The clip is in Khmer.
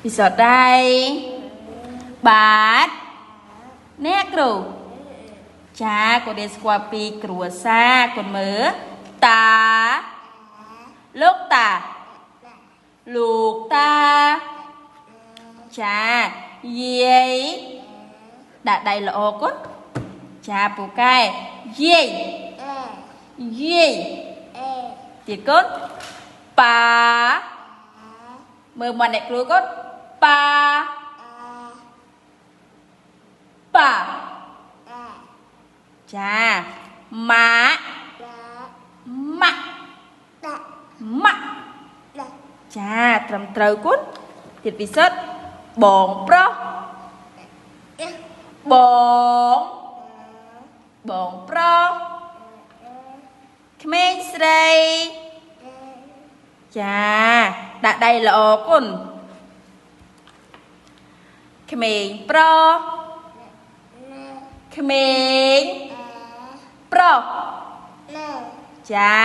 ពិសោធន៍ដែរបាទអ្នកគ្រូចាកូនរៀនស្គាល់ពីគ្រួសារកូនមើលតាលោកតាលោកតាចាយាយដាក់ដៃល្អកូនចាពូកែយាយយាយទៀតកូនប៉ាមើលមកអ្នកគ្រូកូនប៉ាប៉ាចាម៉ាក់ម៉ាក់ម៉ាក់ចាត្រឹមត្រូវគុណទៀតពិសិដ្ឋបងប្រុសបងប្រុសក្មេងស្រីចាដាក់ដៃល្អគុណក្មេងប្រុសក្មេងប្រុសចា